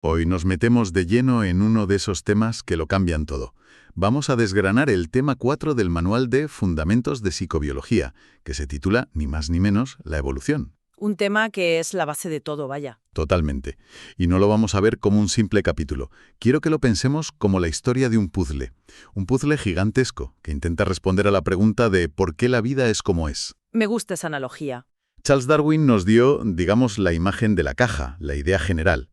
Hoy nos metemos de lleno en uno de esos temas que lo cambian todo. Vamos a desgranar el tema 4 del Manual de Fundamentos de Psicobiología, que se titula, ni más ni menos, la evolución. Un tema que es la base de todo, vaya. Totalmente. Y no lo vamos a ver como un simple capítulo. Quiero que lo pensemos como la historia de un puzzle. Un puzzle gigantesco que intenta responder a la pregunta de ¿por qué la vida es como es? Me gusta esa analogía. Charles Darwin nos dio, digamos, la imagen de la caja, la idea general.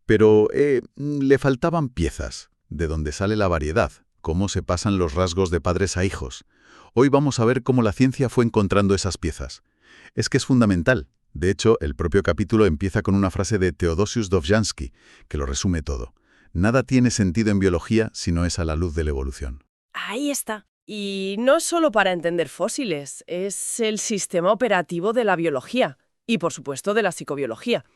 Pero le faltaban piezas, de donde sale la variedad, cómo se pasan los rasgos de padres a hijos. Hoy vamos a ver cómo la ciencia fue encontrando esas piezas. Es que es fundamental. De hecho, el propio capítulo empieza con una frase de Theodosius Dobzhansky, que lo resume todo. Nada tiene sentido en biología si no es a la luz de la evolución. Ahí está. Y no solo para entender fósiles, es el sistema operativo de la biología y, por supuesto, de la psicobiología.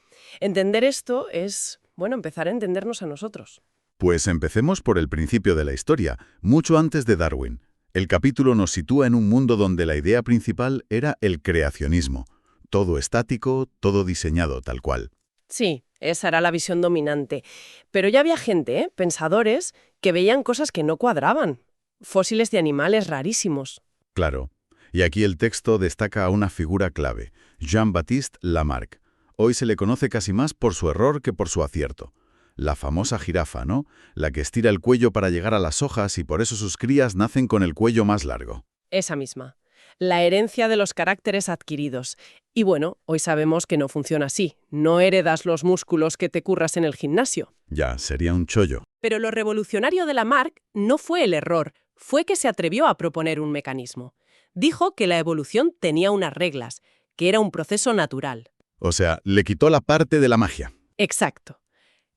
Entender esto es, bueno, empezar a entendernos a nosotros. Pues empecemos por el principio de la historia, mucho antes de Darwin. El capítulo nos sitúa en un mundo donde la idea principal era el creacionismo. Todo estático, todo diseñado tal cual. Sí, esa era la visión dominante. Pero ya había gente, pensadores, que veían cosas que no cuadraban. Fósiles de animales rarísimos. Claro. Y aquí el texto destaca a una figura clave, Jean-Baptiste Lamarck. Hoy se le conoce casi más por su error que por su acierto. La famosa jirafa, ¿no? La que estira el cuello para llegar a las hojas y por eso sus crías nacen con el cuello más largo. Esa misma. La herencia de los caracteres adquiridos. Y bueno, hoy sabemos que no funciona así. No heredas los músculos que te curras en el gimnasio. Ya, sería un chollo. Pero lo revolucionario de Lamarck no fue el error, fue que se atrevió a proponer un mecanismo. Dijo que la evolución tenía unas reglas, que era un proceso natural. O sea, le quitó la parte de la magia. Exacto.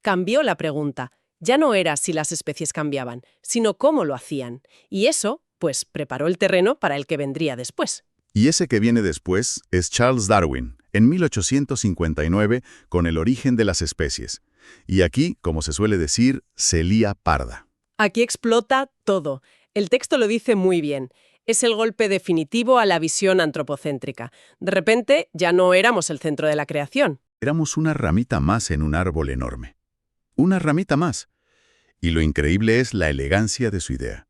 Cambió la pregunta. Ya no era si las especies cambiaban, sino cómo lo hacían. Y eso, pues, preparó el terreno para el que vendría después. Y ese que viene después es Charles Darwin, en 1859, con El origen de las especies. Y aquí, como se suele decir, se lía parda. Aquí explota todo. El texto lo dice muy bien. Es el golpe definitivo a la visión antropocéntrica. De repente, ya no éramos el centro de la creación. Éramos una ramita más en un árbol enorme. Una ramita más. Y lo increíble es la elegancia de su idea,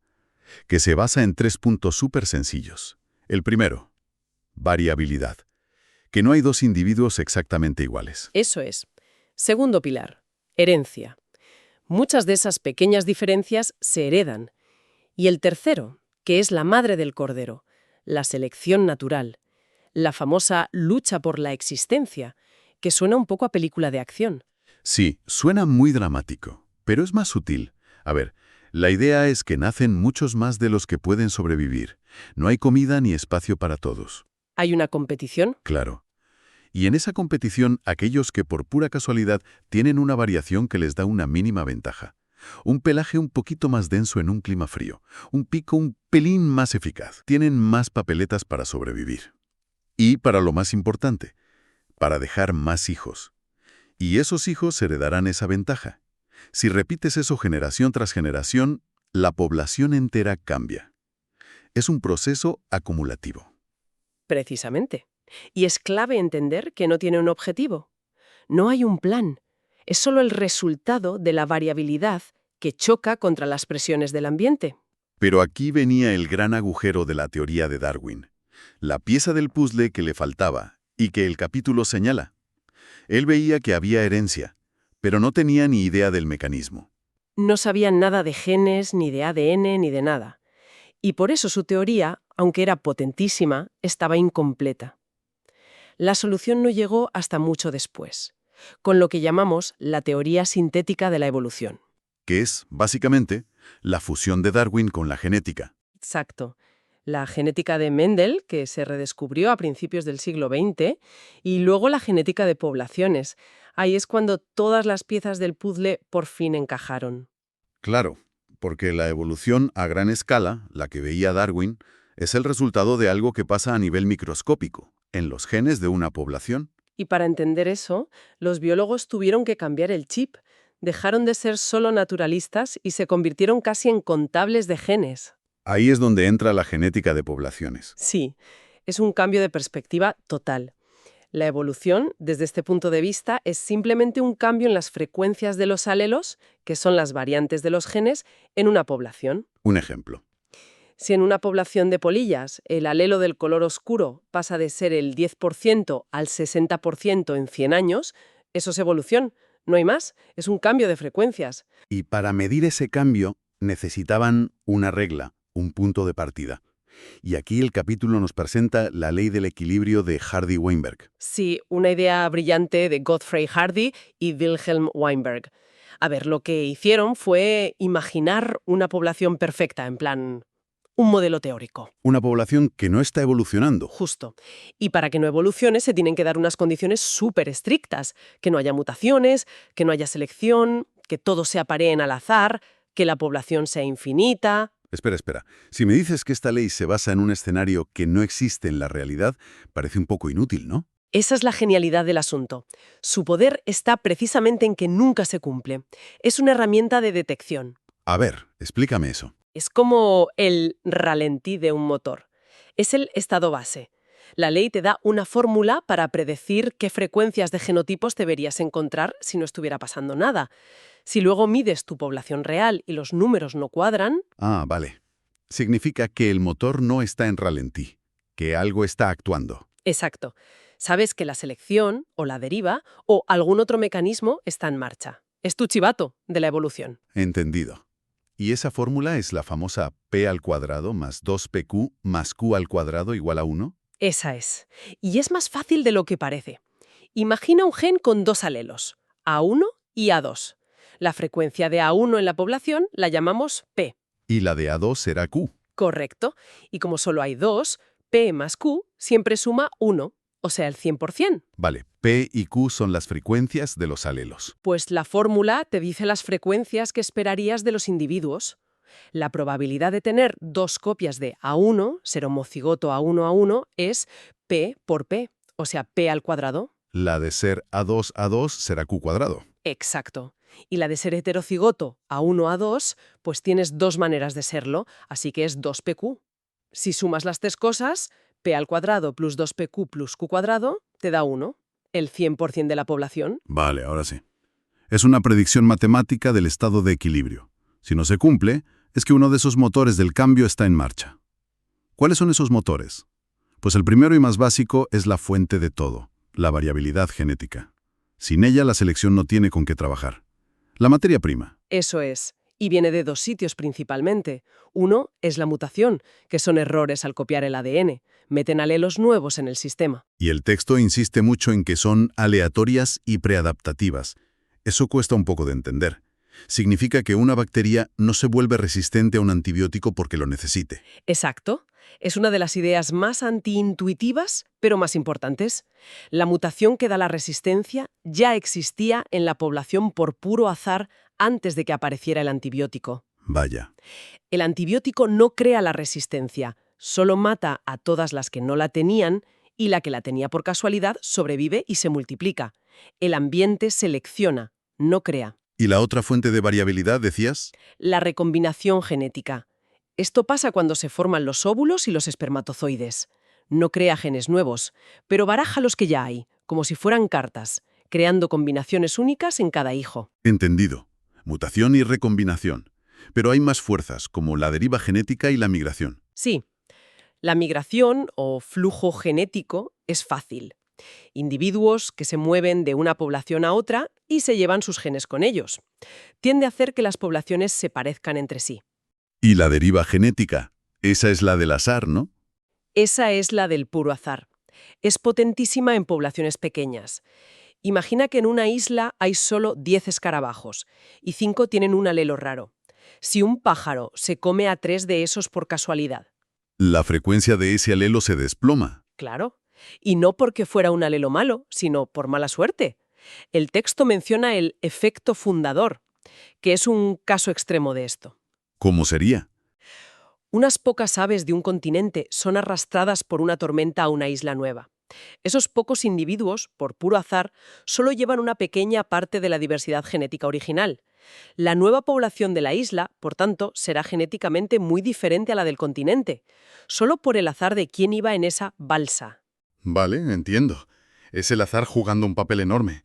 que se basa en 3 puntos súper sencillos. El primero, variabilidad, que no hay dos individuos exactamente iguales. Eso es. Segundo pilar, herencia. Muchas de esas pequeñas diferencias se heredan. Y el tercero, que es la madre del cordero, la selección natural, la famosa lucha por la existencia, que suena un poco a película de acción. Sí, suena muy dramático, pero es más sutil. A ver, la idea es que nacen muchos más de los que pueden sobrevivir. No hay comida ni espacio para todos. ¿Hay una competición? Claro. Y en esa competición, aquellos que por pura casualidad tienen una variación que les da una mínima ventaja. Un pelaje un poquito más denso en un clima frío, un pico un pelín más eficaz, tienen más papeletas para sobrevivir. Y para lo más importante, para dejar más hijos. Y esos hijos heredarán esa ventaja. Si repites eso generación tras generación, la población entera cambia. Es un proceso acumulativo. Precisamente. Y es clave entender que no tiene un objetivo. No hay un plan. Es solo el resultado de la variabilidad que choca contra las presiones del ambiente. Pero aquí venía el gran agujero de la teoría de Darwin. La pieza del puzzle que le faltaba y que el capítulo señala. Él veía que había herencia, pero no tenía ni idea del mecanismo. No sabían nada de genes, ni de ADN, ni de nada. Y por eso su teoría, aunque era potentísima, estaba incompleta. La solución no llegó hasta mucho después, con lo que llamamos la teoría sintética de la evolución. Que es, básicamente, la fusión de Darwin con la genética. Exacto. La genética de Mendel, que se redescubrió a principios del siglo XX, y luego la genética de poblaciones. Ahí es cuando todas las piezas del puzzle por fin encajaron. Claro, porque la evolución a gran escala, la que veía Darwin, es el resultado de algo que pasa a nivel microscópico, en los genes de una población. Y para entender eso, los biólogos tuvieron que cambiar el chip. Dejaron de ser solo naturalistas y se convirtieron casi en contables de genes. Ahí es donde entra la genética de poblaciones. Sí, es un cambio de perspectiva total. La evolución, desde este punto de vista, es simplemente un cambio en las frecuencias de los alelos, que son las variantes de los genes, en una población. Un ejemplo. Si en una población de polillas el alelo del color oscuro pasa de ser el 10% al 60% en 100 años, eso es evolución. No hay más, es un cambio de frecuencias. Y para medir ese cambio necesitaban una regla, un punto de partida. Y aquí el capítulo nos presenta la ley del equilibrio de Hardy-Weinberg. Sí, una idea brillante de Gottfried Hardy y Wilhelm Weinberg. A ver, lo que hicieron fue imaginar una población perfecta, en plan, un modelo teórico. Una población que no está evolucionando. Justo. Y para que no evolucione se tienen que dar unas condiciones súper estrictas, que no haya mutaciones, que no haya selección, que todo se apareen al azar, que la población sea infinita. Espera. Si me dices que esta ley se basa en un escenario que no existe en la realidad, parece un poco inútil, ¿no? Esa es la genialidad del asunto. Su poder está precisamente en que nunca se cumple. Es una herramienta de detección. A ver, explícame eso. Es como el ralentí de un motor. Es el estado base. La ley te da una fórmula para predecir qué frecuencias de genotipos deberías encontrar si no estuviera pasando nada. Si luego mides tu población real y los números no cuadran... Ah, vale. Significa que el motor no está en ralentí, que algo está actuando. Exacto. Sabes que la selección, o la deriva, o algún otro mecanismo está en marcha. Es tu chivato de la evolución. Entendido. Y esa fórmula es la famosa p al cuadrado más 2pq más q al cuadrado igual a 1. Esa es. Y es más fácil de lo que parece. Imagina un gen con dos alelos, A1 y A2. La frecuencia de A1 en la población la llamamos P. Y la de A2 será q. Correcto. Y como solo hay dos, P más Q siempre suma 1, o sea, el 100%. Vale, p y q son las frecuencias de los alelos. Pues la fórmula te dice las frecuencias que esperarías de los individuos. La probabilidad de tener dos copias de A1, ser homocigoto A1A1, es P por P, o sea, P al cuadrado. La de ser A2 A2 será q cuadrado. Exacto. Y la de ser heterocigoto A1A2, pues tienes dos maneras de serlo, así que es 2pq. Si sumas las tres cosas, P al cuadrado plus 2pq plus q cuadrado, te da 1, el 100% de la población. Vale, ahora sí. Es una predicción matemática del estado de equilibrio. Si no se cumple, es que uno de esos motores del cambio está en marcha. ¿Cuáles son esos motores? Pues el primero y más básico es la fuente de todo, la variabilidad genética. Sin ella, la selección no tiene con qué trabajar. La materia prima. Eso es. Y viene de dos sitios principalmente. Uno es la mutación, que son errores al copiar el ADN. Meten alelos nuevos en el sistema. Y el texto insiste mucho en que son aleatorias y preadaptativas. Eso cuesta un poco de entender. Significa que una bacteria no se vuelve resistente a un antibiótico porque lo necesite. Exacto. Es una de las ideas más antiintuitivas, pero más importantes. La mutación que da la resistencia ya existía en la población por puro azar antes de que apareciera el antibiótico. Vaya. El antibiótico no crea la resistencia, solo mata a todas las que no la tenían y la que la tenía por casualidad sobrevive y se multiplica. El ambiente selecciona, no crea. ¿Y la otra fuente de variabilidad, decías? La recombinación genética. Esto pasa cuando se forman los óvulos y los espermatozoides. No crea genes nuevos, pero baraja los que ya hay, como si fueran cartas, creando combinaciones únicas en cada hijo. Entendido. Mutación y recombinación. Pero hay más fuerzas, como la deriva genética y la migración. Sí, la migración o flujo genético es fácil. Individuos que se mueven de una población a otra y se llevan sus genes con ellos. Tiende a hacer que las poblaciones se parezcan entre sí. Y la deriva genética. Esa es la del azar, ¿no? Esa es la del puro azar. Es potentísima en poblaciones pequeñas. Imagina que en una isla hay solo 10 escarabajos y 5 tienen un alelo raro. Si un pájaro se come a 3 de esos por casualidad. La frecuencia de ese alelo se desploma. Claro. Y no porque fuera un alelo malo, sino por mala suerte. El texto menciona el efecto fundador, que es un caso extremo de esto. ¿Cómo sería? Unas pocas aves de un continente son arrastradas por una tormenta a una isla nueva. Esos pocos individuos, por puro azar, solo llevan una pequeña parte de la diversidad genética original. La nueva población de la isla, por tanto, será genéticamente muy diferente a la del continente, solo por el azar de quién iba en esa balsa. Vale, entiendo. Es el azar jugando un papel enorme.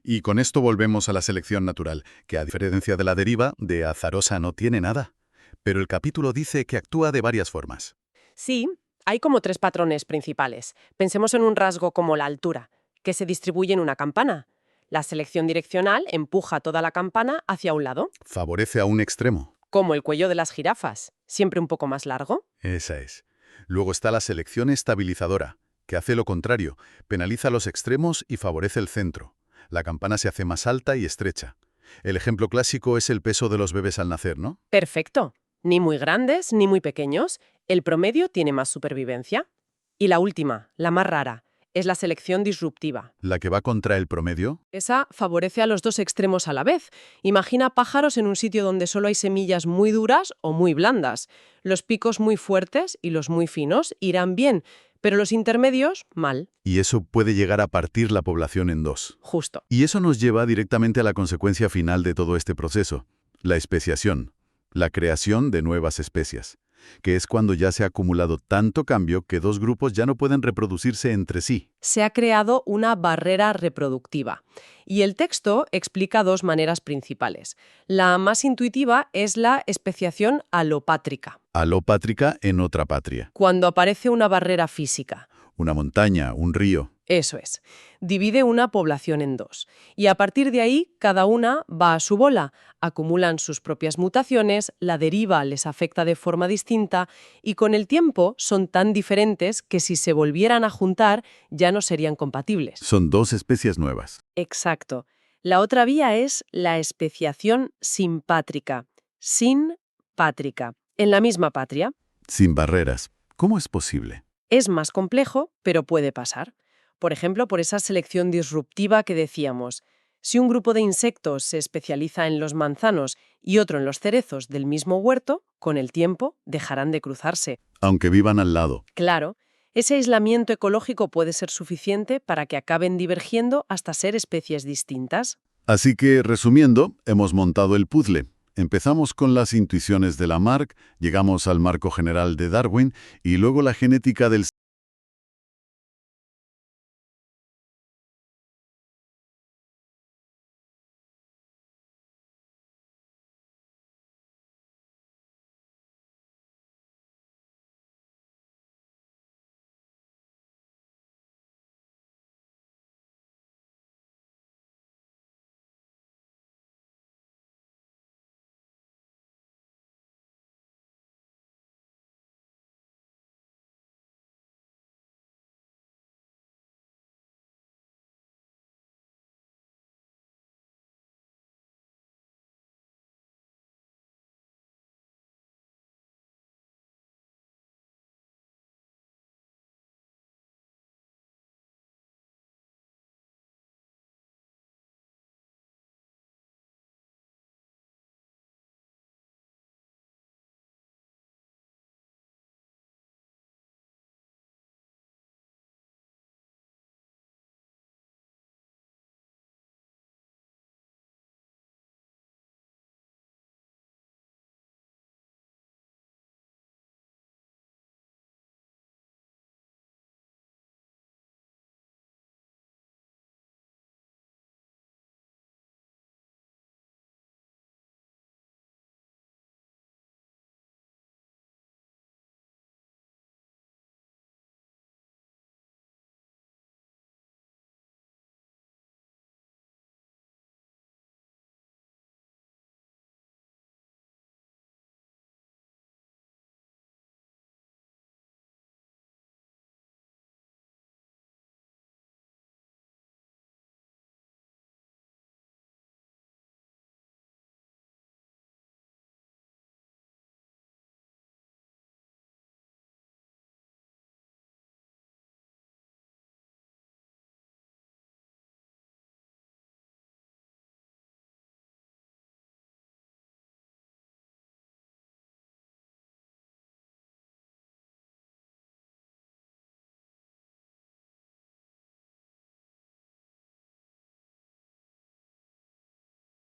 Y con esto volvemos a la selección natural, que a diferencia de la deriva, de azarosa no tiene nada. Pero el capítulo dice que actúa de varias formas. Sí, hay como 3 patrones principales. Pensemos en un rasgo como la altura, que se distribuye en una campana. La selección direccional empuja toda la campana hacia un lado, Favorece a un extremo. como el cuello de las jirafas, siempre un poco más largo. Esa es. Luego está la selección estabilizadora, que hace lo contrario, penaliza los extremos y favorece el centro. La campana se hace más alta y estrecha. El ejemplo clásico es el peso de los bebés al nacer, ¿no? Perfecto. Ni muy grandes ni muy pequeños. El promedio tiene más supervivencia. Y la última, la más rara, es la selección disruptiva. La que va contra el promedio. Esa favorece a los 2 extremos a la vez. Imagina pájaros en un sitio donde solo hay semillas muy duras o muy blandas. Los picos muy fuertes y los muy finos irán bien, pero los intermedios, mal. Y eso puede llegar a partir la población en dos. Justo. Y eso nos lleva directamente a la consecuencia final de todo este proceso, la especiación, la creación de nuevas especies, que es cuando ya se ha acumulado tanto cambio que 2 grupos ya no pueden reproducirse entre sí. Se ha creado una barrera reproductiva. Y el texto explica 2 maneras principales. La más intuitiva es la especiación alopátrica, Alopátrica en otra patria. cuando aparece una barrera física. Una montaña, un río. Eso es. Divide una población en 2. Y a partir de ahí, cada una va a su bola. Acumulan sus propias mutaciones, la deriva les afecta de forma distinta y con el tiempo son tan diferentes que si se volvieran a juntar ya no serían compatibles. Son 2 especies nuevas. Exacto. La otra vía es la especiación simpátrica. Sinpátrica. En la misma patria. Sin barreras. ¿Cómo es posible? Es más complejo, pero puede pasar. Por ejemplo, por esa selección disruptiva que decíamos. Si un grupo de insectos se especializa en los manzanos y otro en los cerezos del mismo huerto, con el tiempo dejarán de cruzarse. Aunque vivan al lado. Claro, ese aislamiento ecológico puede ser suficiente para que acaben divergiendo hasta ser especies distintas. Así que, resumiendo, hemos montado el puzzle. Empezamos con las intuiciones de Lamarck, llegamos al marco general de Darwin y luego la genética del